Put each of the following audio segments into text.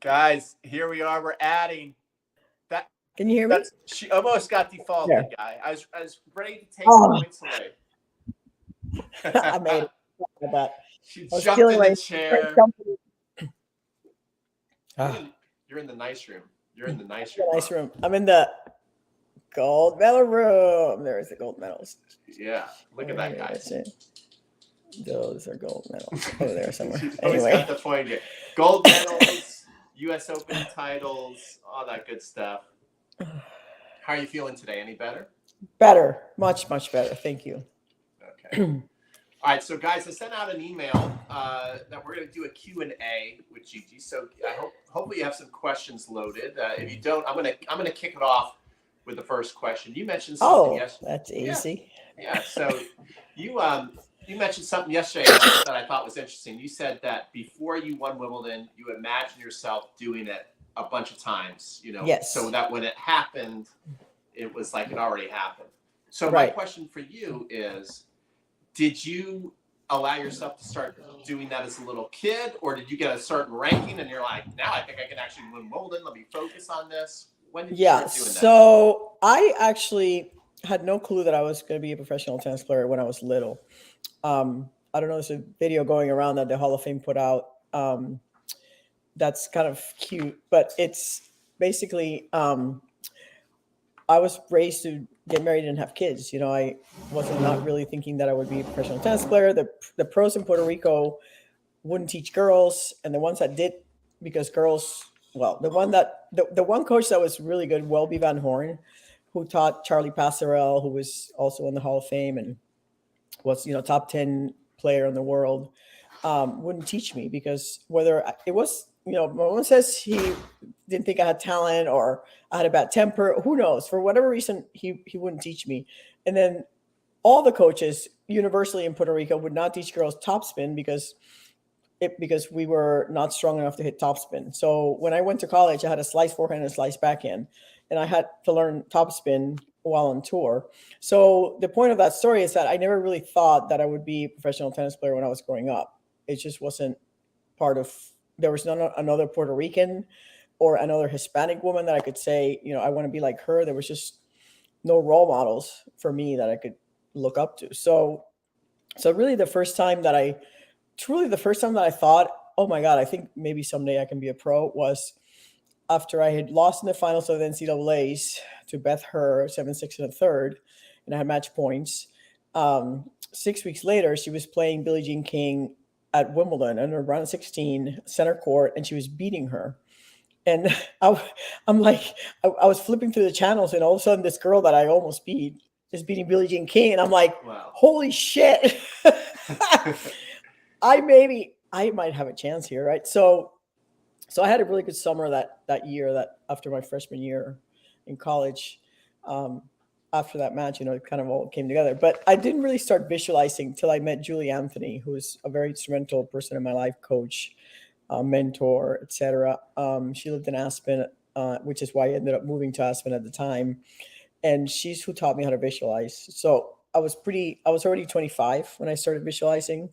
Guys, here we are. We're adding that. Can you hear me? She almost got defaulted, There. guy. I was ready to take Oh, points away. I made it. Sorry about that. She I was jumped feeling in the like chair. jumping. You're in the nice room. You're in the nice The room. nice room. I'm in the gold medal room. There's the gold medals. Yeah, look at that guy. That's it. Those are gold medals. Oh, there somewhere. She's always Anyway, got the point here. Gold medals, U.S. Open titles, all that good stuff. How are you feeling today? Any better? better, much better. Thank you. Okay. All right, so guys, I sent out an email that we're going to do a Q&A with Gigi. So I hopefully you have some questions loaded. If you don't, I'm gonna kick it off with the first question. You mentioned something yesterday. That's easy. Yeah. So you mentioned something yesterday that I thought was interesting. You said that before you won Wimbledon, you imagined yourself doing it a bunch of times. Yes. So that when it happened, it was like it already happened. So my question for you is, did you allow yourself to start doing that as a little kid, or did you get a certain ranking and you're like, now I think I can actually win Wimbledon, let me focus on this? When did you start doing that? So I actually had no clue that I was going to be a professional tennis player when I was little. I don't know, there's a video going around that the Hall of Fame put out. That's kind of cute, but it's basically, I was raised to get married and have kids. I wasn't not really thinking that I would be a professional tennis player. The pros in Puerto Rico wouldn't teach girls, and the ones that did, because girls, well, the one coach that was really good, Welby Van Horn, who taught Charlie Passerell, who was also in the Hall of Fame and was top 10 player in the world, wouldn't teach me, because whether it was, one says he didn't think I had talent or I had a bad temper. Who knows? For whatever reason, he wouldn't teach me. And then all the coaches universally in Puerto Rico would not teach girls topspin because we were not strong enough to hit topspin. So when I went to college, I had a slice forehand and a slice backhand, and I had to learn topspin while on tour. So the point of that story is that I never really thought that I would be a professional tennis player when I was growing up. It just wasn't part of. There was another Puerto Rican or another Hispanic woman that I could say, I want to be like her. There was just no role models for me that I could look up to. So really the first time that I thought, oh my God, I think maybe someday I can be a pro, was after I had lost in the finals of the NCAAs to Beth Herr, 7-6 in the third, and I had match points. 6 weeks later, she was playing Billie Jean King at Wimbledon under round 16 center court, and she was beating her. And I'm like, I was flipping through the channels, and all of a sudden this girl that I almost beat is beating Billie Jean King. And I'm like, wow. Holy shit. I might have a chance here. Right. So I had a really good summer that year, that after my freshman year in college, after that match, it kind of all came together. But I didn't really start visualizing till I met Julie Anthony, who was a very instrumental person in my life, coach, mentor, etc. She lived in Aspen, which is why I ended up moving to Aspen at the time. And she's who taught me how to visualize. So I was already 25 when I started visualizing.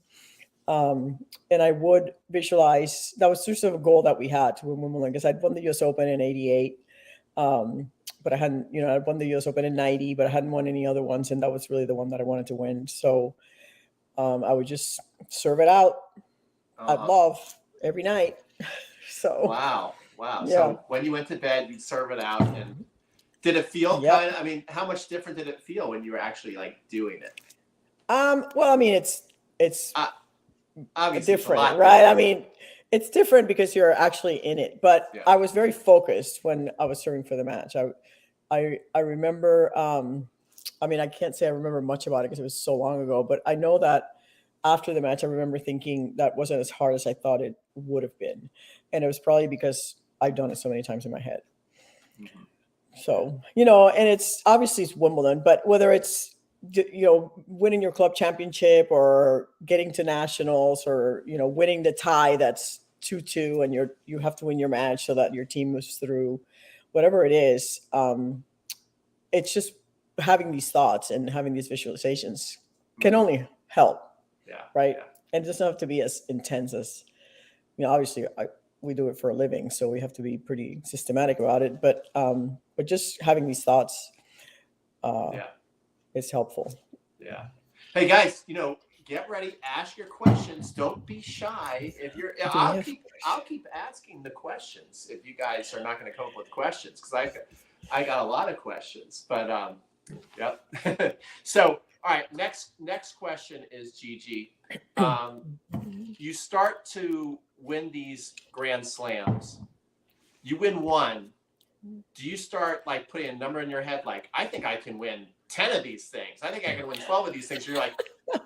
And I would visualize, that was sort of a goal that we had to win Wimbledon, because I'd won the US Open in 88. But I hadn't, I'd won the US Open in 90, but I hadn't won any other ones. And that was really the one that I wanted to win. So I would just serve it out. I'd love every night. So wow. Yeah. So when you went to bed, you'd serve it out. And did it feel kind of, how much different did it feel when you were actually doing it? Well, it's obviously different, right? It's different because you're actually in it. But I was very focused when I was serving for the match. I remember, I can't say I remember much about it because it was so long ago, but I know that after the match, I remember thinking that wasn't as hard as I thought it would have been. And it was probably because I've done it so many times in my head. Mm-hmm. So, and it's Wimbledon, but whether it's, winning your club championship or getting to nationals or, winning the tie that's 2-2 and you have to win your match so that your team moves through, whatever it is, it's just having these thoughts and having these visualizations can only help. Yeah. Right. Yeah. And it doesn't have to be as intense as, obviously we do it for a living, so we have to be pretty systematic about it. But just having these thoughts Yeah. is helpful. Yeah. Hey guys, get ready. Ask your questions. Don't be shy. If you're, I'll keep asking the questions. If you guys are not going to come up with questions, because I got a lot of questions. But yep. So all right, next question is Gigi. You start to win these Grand Slams. You win one. Do you start like putting a number in your head, like, I think I can win 10 of these things. I think I can win 12 of these things. You're like,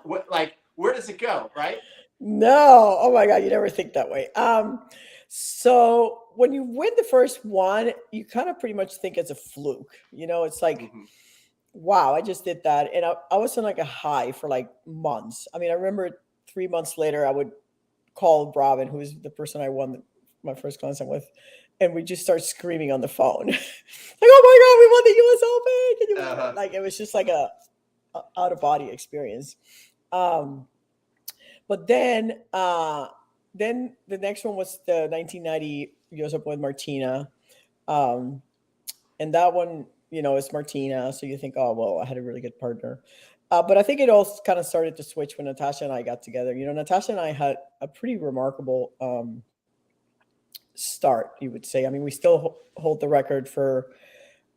what? Like, where does it go, right? No, oh my God, you never think that way. So when you win the first one, you kind of pretty much think it's a fluke. It's like, wow, I just did that, and I was on like a high for like months. I mean, I remember 3 months later, I would call Robin, who was the person I won my first Grand Slam with, and we just start screaming on the phone, like, "Oh my God, we won the U.S. Open!" Can you believe it? Like, it was just like a out of body experience. But then the next one was the 1990 U.S. Open with Martina, and that one, is Martina. So you think, oh well, I had a really good partner. But I think it all kind of started to switch when Natasha and I got together. Natasha and I had a pretty remarkable start, you would say. I mean, we still hold the record for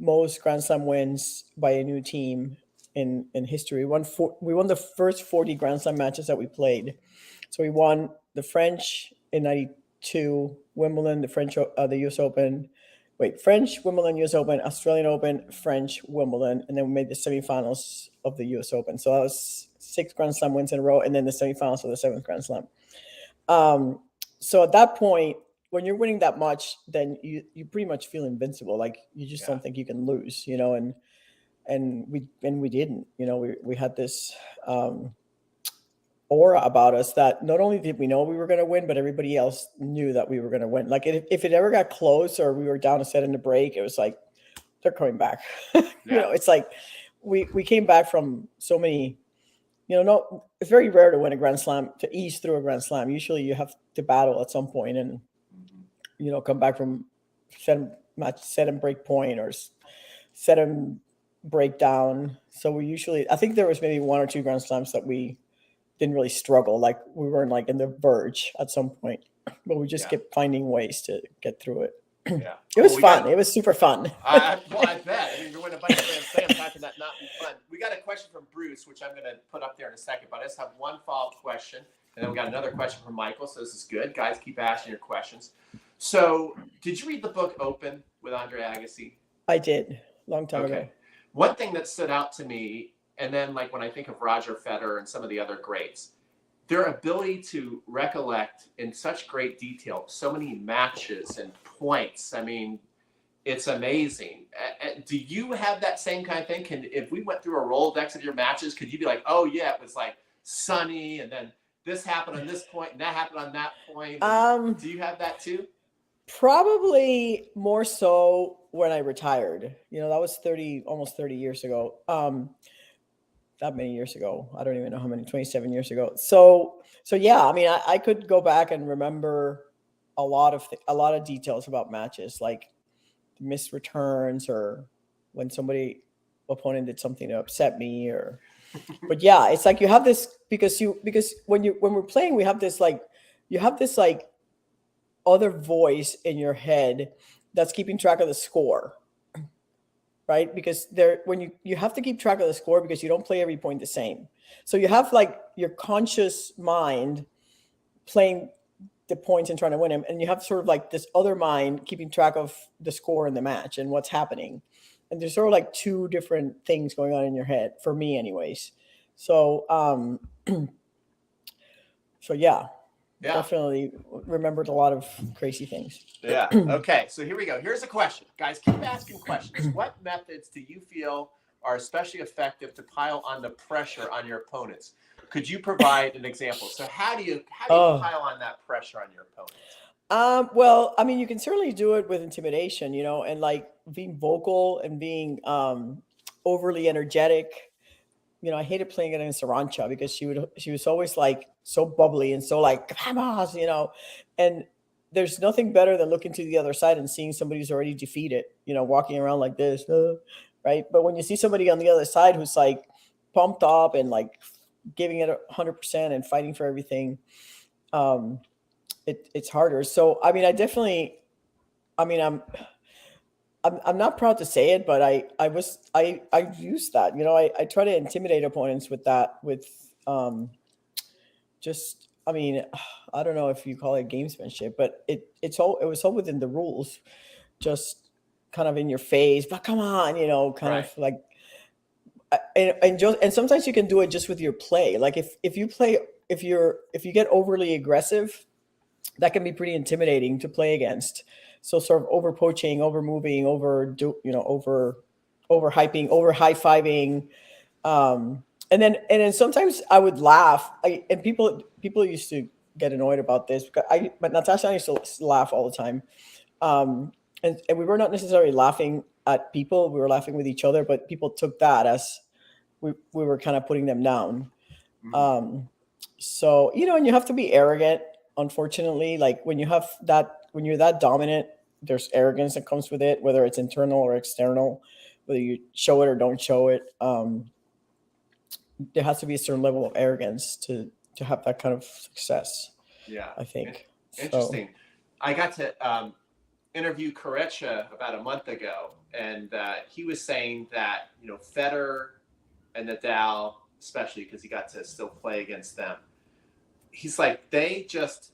most Grand Slam wins by a new team in history. We won the first 40 Grand Slam matches that we played. So we won the French in 92, Wimbledon, the US Open. French, Wimbledon, US Open, Australian Open, French, Wimbledon, and then we made the semifinals of the US Open. So that was 6 Grand Slam wins in a row, and then the semifinals of the 7th Grand Slam. So at that point, when you're winning that much, then you pretty much feel invincible. Like, you just don't think you can lose, and we didn't. We had this aura about us that not only did we know we were going to win, but everybody else knew that we were going to win. Like, if it ever got close or we were down a set in the break, it was like, they're coming back. It's like we came back from so many, no, it's very rare to win a Grand Slam, to ease through a Grand Slam. Usually you have to battle at some point and, come back from set and break point or set and break down. So I think there was maybe 1 or 2 Grand Slams that we didn't really struggle. Like, we weren't like in the verge at some point, but we just kept finding ways to get through it. Yeah. It was fun. It was super fun. I bet. I mean, you're winning a bunch of Grand Slams. How can that not be fun? We got a question from Bruce, which I'm going to put up there in a second, but I just have one follow-up question. And then we got another question from Michael. So this is good. Guys, keep asking your questions. So did you read the book Open with Andre Agassi? I did. Long time ago. One thing that stood out to me, and then like when I think of Roger Federer and some of the other greats, their ability to recollect in such great detail so many matches and points. I mean, it's amazing. Do you have that same kind of thing? If we went through a Rolodex of your matches, could you be like, oh yeah, it was like sunny, and then this happened on this point, and that happened on that point? Do you have that too? Probably more so when I retired. That was almost 30 years ago. That many years ago. I don't even know how many, 27 years ago. So yeah, I mean, I could go back and remember a lot of details about matches, like missed returns or when opponent did something to upset me but yeah, it's like you have this because when we're playing, we have this like, you have this like other voice in your head that's keeping track of the score. Right? Because when you have to keep track of the score because you don't play every point the same. So you have like your conscious mind playing the points and trying to win them. And you have sort of like this other mind keeping track of the score in the match and what's happening. And there's sort of like 2 different things going on in your head, for me anyways. So, so yeah. Definitely remembered a lot of crazy things. Yeah. Okay. So here we go. Here's a question. Guys, keep asking questions. What methods do you feel are especially effective to pile on the pressure on your opponents? Could you provide an example? So how do you pile on that pressure on your opponents? Well, I mean, you can certainly do it with intimidation, and like being vocal and being overly energetic. I hated playing against Arancha because she was always like so bubbly and so like, come on, and there's nothing better than looking to the other side and seeing somebody who's already defeated, walking around like this, right? But when you see somebody on the other side who's like pumped up and like giving it 100% and fighting for everything, um, it's harder. So, I mean, I mean, I'm not proud to say it, but I use that, I try to intimidate opponents with that, um, just, I mean, I don't know if you call it gamesmanship, but it was all within the rules, just kind of in your face, but come on, kind Right. of like, and sometimes you can do it just with your play. Like if you play, if you get overly aggressive, that can be pretty intimidating to play against. So sort of over poaching, over moving, over hyping, over high fiving, and then sometimes I would laugh. And people used to get annoyed about this because but Natasha and I used to laugh all the time. And we were not necessarily laughing at people; we were laughing with each other. But people took that as we were kind of putting them down. Mhm. So and you have to be arrogant. Unfortunately, like when you're that dominant, there's arrogance that comes with it, whether it's internal or external, whether you show it or don't show it. There has to be a certain level of arrogance to have that kind of success. Yeah. I think. Interesting. I got to interview Korecha about a month ago, and he was saying that Federer and Nadal, especially because he got to still play against them. He's like,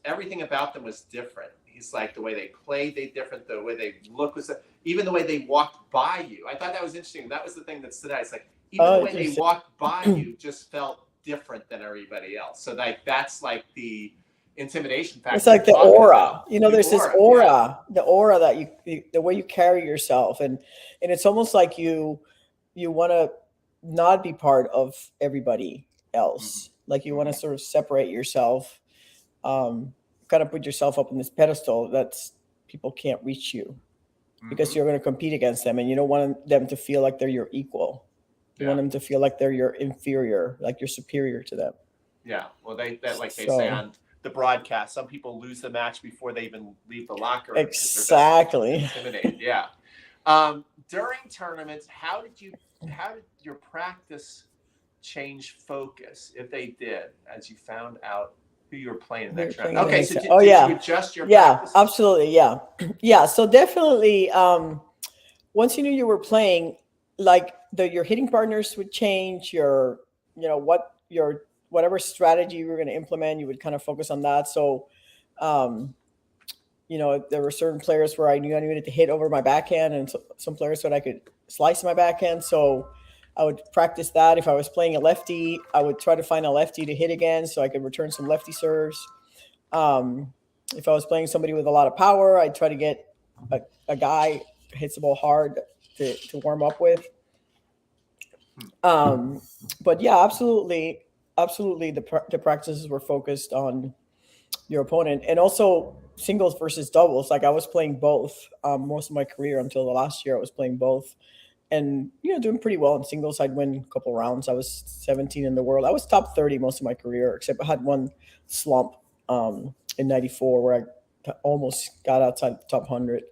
everything about them was different. He's like, the way they played, different. The way they look was, even the way they walked by you. I thought that was interesting. That was the thing that stood out. It's like, even the way they walked by you just felt different than everybody else. So like, that's like the intimidation factor. It's like the aura, there's this aura, yeah. the aura that the way you carry yourself. And it's almost like you want to not be part of everybody else. Like you want to sort of separate yourself, kind of put yourself up in this pedestal that's people can't reach you because you're going to compete against them, and you don't want them to feel like they're your equal. You want them to feel like they're your inferior, like you're superior to them. Yeah. Well, they say on the broadcast, some people lose the match before they even leave the locker room. Exactly. Intimidated. Yeah. During tournaments, how did your practice change focus, if they did, as you found out who you were playing in that tournament? Okay, so did you adjust your practice? Absolutely, yeah. So definitely, once you knew you were playing, like your hitting partners would change. Whatever strategy you were going to implement, you would kind of focus on that. So, there were certain players where I knew I needed to hit over my backhand, and some players that I could slice my backhand. So I would practice that. If I was playing a lefty, I would try to find a lefty to hit against so I could return some lefty serves. If I was playing somebody with a lot of power, I'd try to get a guy who hits the ball hard to warm up with. But yeah, absolutely, the practices were focused on your opponent, and also singles versus doubles. Like I was playing both most of my career until the last year. I was playing both, and doing pretty well in singles. I'd win a couple rounds. I was 17 in the world. I was top 30 most of my career, except I had one slump in '94 where I almost got outside the top 100.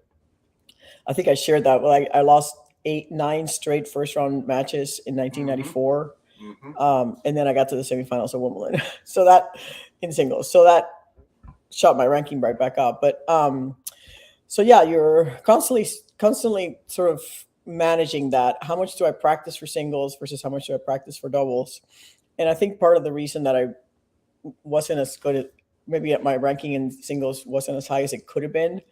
I think I shared that. Well, I lost 8-9 straight first round matches in 1994, and then I got to the semifinals of Wimbledon. So that in singles, so that shot my ranking right back up. But so yeah, you're constantly sort of managing that. How much do I practice for singles versus how much do I practice for doubles? And I think part of the reason that I wasn't as good at, maybe at my ranking in singles wasn't as high as it could have been,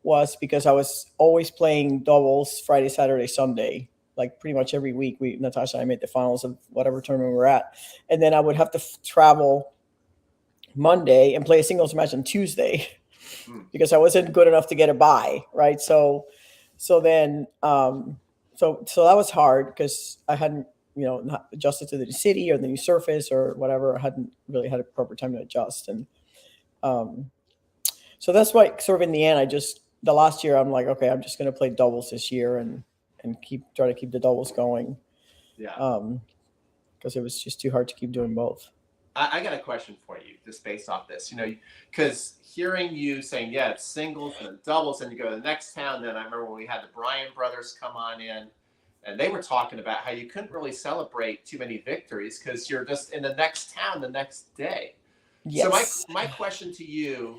was because I was always playing doubles Friday, Saturday, Sunday. Like pretty much every week, Natasha and I made the finals of whatever tournament we were at. And then I would have to travel Monday and play a singles match on Tuesday because I wasn't good enough to get a bye, right? So then so that was hard because I hadn't not adjusted to the new city or the new surface or whatever. I hadn't really had a proper time to adjust, and so that's why sort of in the end the last year I'm like, okay, I'm just going to play doubles this year and try to keep the doubles going. Yeah. Because it was just too hard to keep doing both. I got a question for you, just based off this. Because hearing you saying, yeah, it's singles and then doubles, and you go to the next town. Then I remember when we had the Bryan brothers come on in, and they were talking about how you couldn't really celebrate too many victories because you're just in the next town the next day. Yes. So my question to you,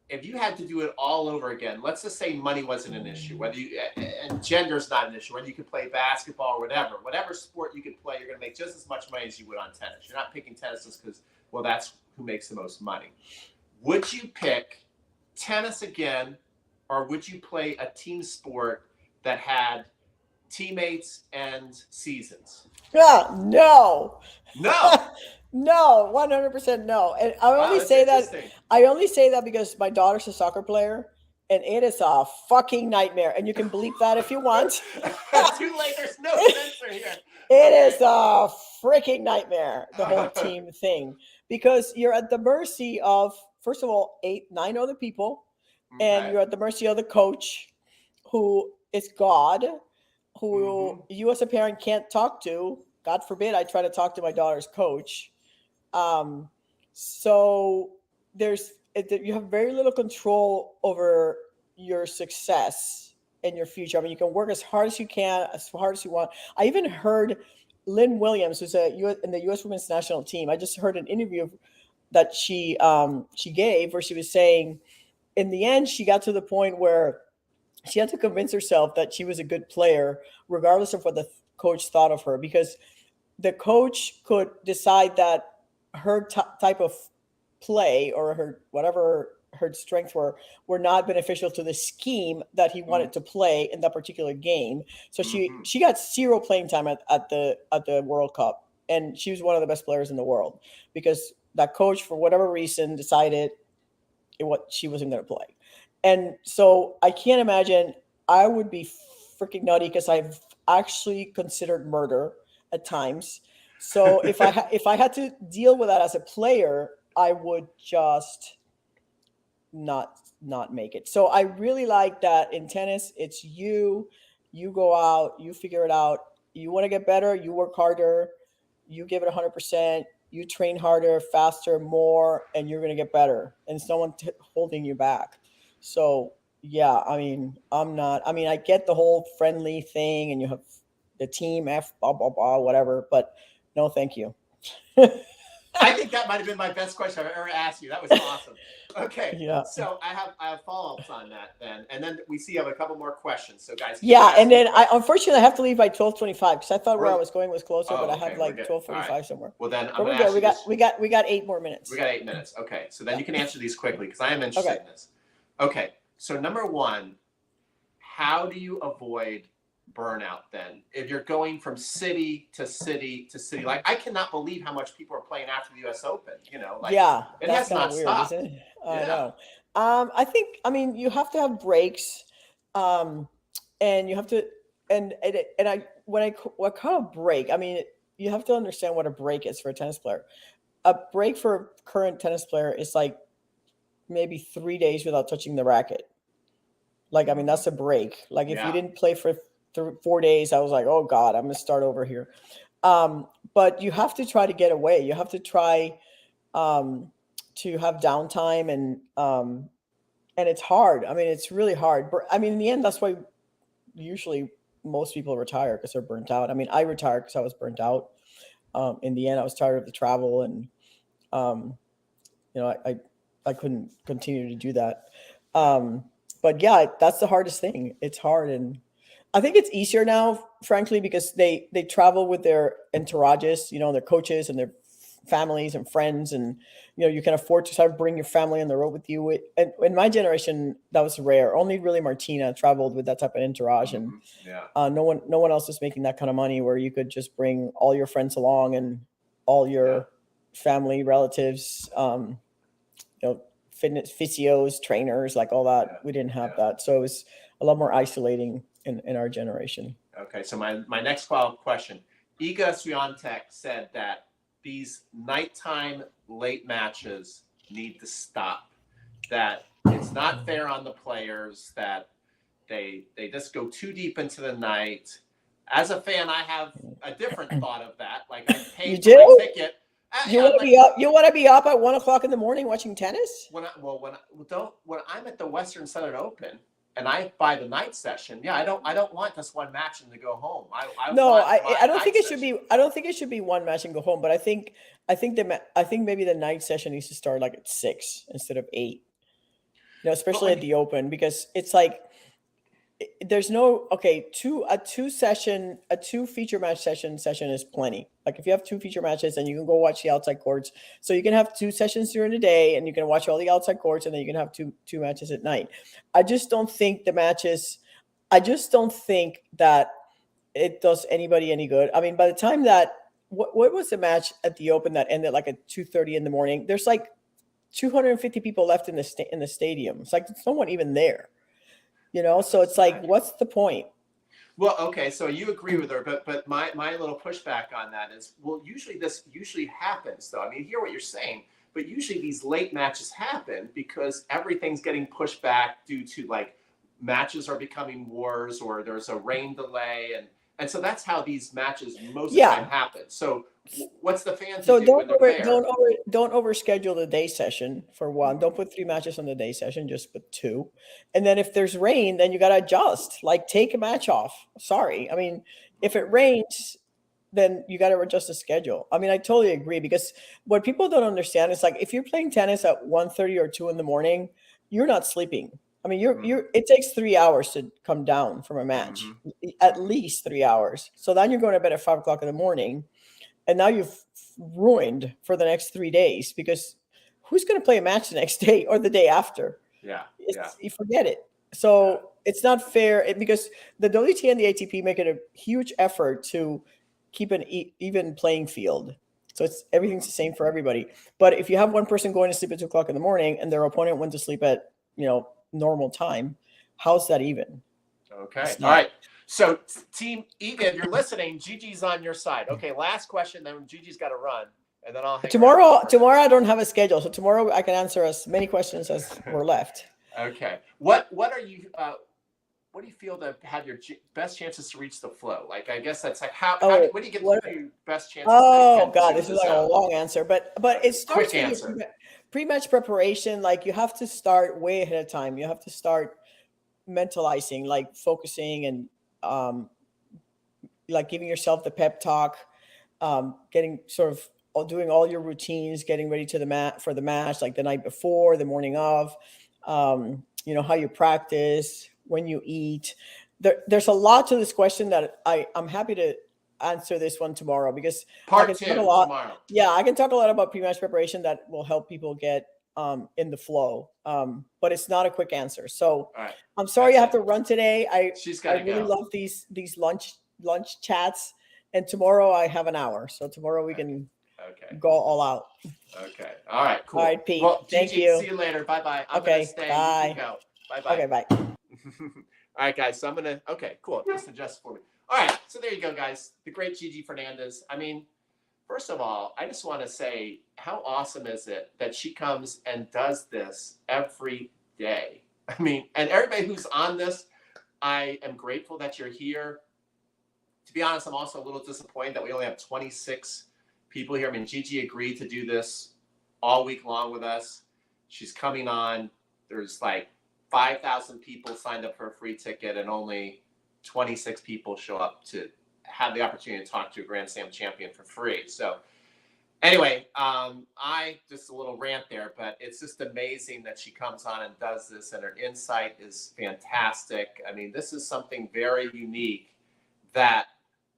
if you had to do it all over again, let's just say money wasn't an issue, and gender's not an issue, whether you could play basketball or whatever sport you could play, you're going to make just as much money as you would on tennis. You're not picking tennis just because, well, that's who makes the most money. Would you pick tennis again, or would you play a team sport that had teammates and seasons? Yeah, no. No. No, 100% no. And I only say that because my daughter's a soccer player and it is a fucking nightmare. And you can bleep that if you want. Too late, there's no censor here. It is a freaking nightmare, the whole team thing. Because you're at the mercy of, first of all, 8-9 other people. And you're at the mercy of the coach, who is God, who you as a parent can't talk to. God forbid I try to talk to my daughter's coach. So you have very little control over your success and your future. I mean, you can work as hard as you can, as hard as you want. I even heard Lynn Williams, who's in the U.S. Women's National Team. I just heard an interview that she gave where she was saying, in the end, she got to the point where she had to convince herself that she was a good player, regardless of what the coach thought of her, because the coach could decide that her type of play or her whatever her strengths were not beneficial to the scheme that he wanted to play in that particular game. So she got zero playing time at the World Cup, and she was one of the best players in the world because that coach, for whatever reason, decided she wasn't going to play. And so I can't imagine. I would be freaking nutty because I've actually considered murder at times. So if I had to deal with that as a player, I would just not make it. So I really like that in tennis, it's you go out, you figure it out. You want to get better, you work harder, you give it 100%, you train harder, faster, more, and you're going to get better. And it's no one holding you back. So yeah, I mean, I get the whole friendly thing and you have the team F, blah, blah, blah, whatever, but no, thank you. I think that might have been my best question I've ever asked you. That was awesome. Okay. Yeah. So I have follow-ups on that then. And then we see you have a couple more questions. So guys. Yeah. And then unfortunately I have to leave by 12:25 because I thought where I was going was closer, but I have like 12:45 somewhere. Well then we're good. We got 8 more minutes. We got 8 minutes. Okay. So then you can answer these quickly because I am interested in this. Okay. So number one, how do you avoid burnout then if you're going from city to city to city? Like, I cannot believe how much people are playing after the US Open, yeah, it has not weird, stopped. Isn't it? I know. I mean, you have to have breaks, and you have to, what kind of break? I mean, you have to understand what a break is for a tennis player. A break for a current tennis player is like maybe 3 days without touching the racket. Like, I mean, that's a break. Like if you didn't play for 4 days, I was like, oh God, I'm going to start over here. But you have to try to get away. You have to try to have downtime, and it's hard. I mean, it's really hard. I mean, in the end, that's why usually most people retire, because they're burnt out. I mean, I retired because I was burnt out. In the end, I was tired of the travel, and I couldn't continue to do that. But yeah, that's the hardest thing. It's hard, and I think it's easier now, frankly, because they travel with their entourages, their coaches and their families and friends, and you can afford to sort of bring your family on the road with you. And in my generation, that was rare. Only really Martina traveled with that type of entourage, and no one else was making that kind of money where you could just bring all your friends along and all your family, relatives, fitness physios, trainers, like all that. We didn't have that, so it was a lot more isolating in our generation. Okay, so my next follow-up question: Iga Swiatek said that these nighttime late matches need to stop. That it's not fair on the players. That they just go too deep into the night. As a fan, I have a different thought of that. Like, I paid for my ticket. You Yeah, want to be up? You want to be up at 1 o'clock in the morning watching tennis? When the Western Southern Open and I buy the night session, yeah, I don't want this one match and to go home. I No, want I my don't think night it should session. be. I don't think it should be one match and go home. But I think maybe the night session needs to start like at 6 instead of 8. You know, But especially when at the Open because it's like there's no okay a two feature match session is plenty. Like if you have two feature matches and you can go watch the outside courts, so you can have two sessions during the day and you can watch all the outside courts and then you can have two matches at night. I just don't think the matches. I just don't think that it does anybody any good. I mean, by the time that what was the match at the Open that ended like at 2:30 in the morning? There's like 250 people left in the stadium. It's like there's no one even there. You know, so it's like, what's the point? Well, okay, so you agree with her, but my little pushback on that is, well, this usually happens though. I mean, hear what you're saying, but usually these late matches happen because everything's getting pushed back due to like matches are becoming wars or there's a rain delay and so that's how these matches most of the time Yeah. happen. So what's the fans So do when they're there? don't overschedule the day session for one. Mhm. Don't put 3 matches on the day session, just put two. And then if there's rain, then you gotta adjust. Like take a match off. Sorry. I mean, if it rains, then you gotta adjust the schedule. I mean, I totally agree because what people don't understand is like if you're playing tennis at 1:30 or 2 in the morning, you're not sleeping. I mean, you're it takes 3 hours to come down from a match, Mhm. at least 3 hours. So then you're going to bed at 5 o'clock in the morning and now you've ruined for the next 3 days because who's going to play a match the next day or the day after? Yeah, yeah. You forget it. Yeah. So it's not fair because the WTA and the ATP make it a huge effort to keep an even playing field. So it's everything's the same for everybody. But if you have one person going to sleep at 2 o'clock in the morning and their opponent went to sleep at normal time, how's that even? Okay. It's All not. right. So, Team Ega, if you're listening, Gigi's on your side. Okay. Last question, then Gigi's got to run, and then I'll hang around. Tomorrow I don't have a schedule, so tomorrow I can answer as many questions as were left. Okay. What are you? What do you feel to have your best chances to reach the flow? Like, I guess that's like Oh, what do you get what? your best chances Oh to God, shoot this is this like a out? long answer, but it starts Quick with answer. your pre-match preparation. Like you have to start way ahead of time. You have to start mentalizing, like focusing and like giving yourself the pep talk, getting sort of doing all your routines, getting ready to the mat for the match, like the night before, the morning of, how you practice, when you eat. There's a lot to this question that I'm happy to answer this one tomorrow because I Part can talk a two lot. tomorrow. Yeah, I can talk a lot about pre-match preparation that will help people get in the flow. But it's not a quick answer. So All right. I'm sorry I have That's to run today. She's I got to really go. love these lunch chats, and tomorrow I have an hour, so tomorrow we can Okay. go all out. Okay. All right. Cool. All right, Pete. Well, Thank Gigi, you. see you later. Bye bye. I'm Okay. gonna stay. Bye. You can go. Bye bye. Okay. Bye. All right, guys. So I'm gonna. Okay. Cool. Just adjust for me. All right. So there you go, guys. The great Gigi Fernandez. I mean, first of all, I just want to say how awesome is it that she comes and does this every day. I mean, and everybody who's on this, I am grateful that you're here. To be honest, I'm also a little disappointed that we only have 26 people here. I mean, Gigi agreed to do this all week long with us. She's coming on. There's like 5,000 people signed up for a free ticket, and only 26 people show up to have the opportunity to talk to a Grand Slam champion for free. So anyway, I just a little rant there, but it's just amazing that she comes on and does this, and her insight is fantastic. I mean, this is something very unique that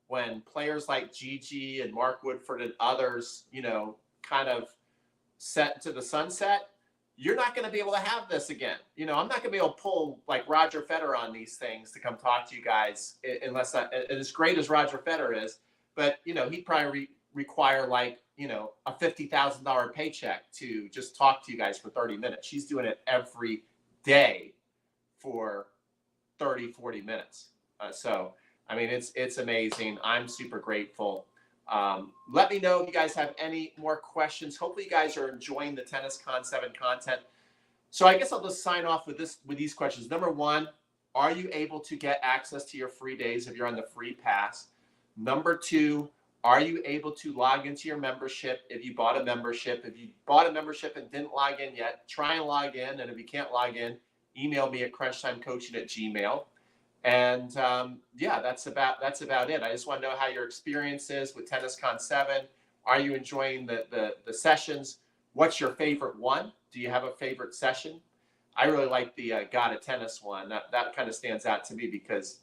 when players like Gigi and Mark Woodford and others, kind of set to the sunset, you're not going to be able to have this again. I'm not going to be able to pull like Roger Federer on these things to come talk to you guys unless as great as Roger Federer is, but he'd probably require like, a $50,000 paycheck to just talk to you guys for 30 minutes. She's doing it every day for 30, 40 minutes. So, I mean, it's amazing. I'm super grateful. Let me know if you guys have any more questions. Hopefully you guys are enjoying the Tennis Con 7 content. So I guess I'll just sign off with these questions. Number one, are you able to get access to your free days if you're on the free pass? Number two, Are you able to log into your membership if you bought a membership? If you bought a membership and didn't log in yet, try and log in. And if you can't log in, email me at crunchtimecoaching@gmail.com. And yeah, that's about it. I just want to know how your experience is with TennisCon 7. Are you enjoying the sessions? What's your favorite one? Do you have a favorite session? I really like the God of Tennis one. That kind of stands out to me because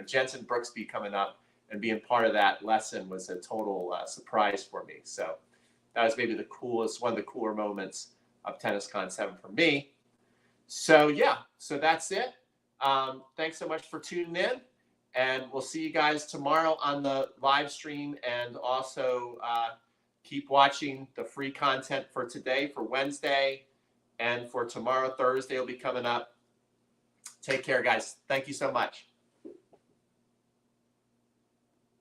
Jensen Brooksby coming up and being part of that lesson was a total surprise for me. So that was maybe one of the cooler moments of TennisCon 7 for me. So yeah, so that's it. Thanks so much for tuning in, and we'll see you guys tomorrow on the live stream, and also keep watching the free content for today, for Wednesday, and for tomorrow, Thursday will be coming up. Take care, guys. Thank you so much.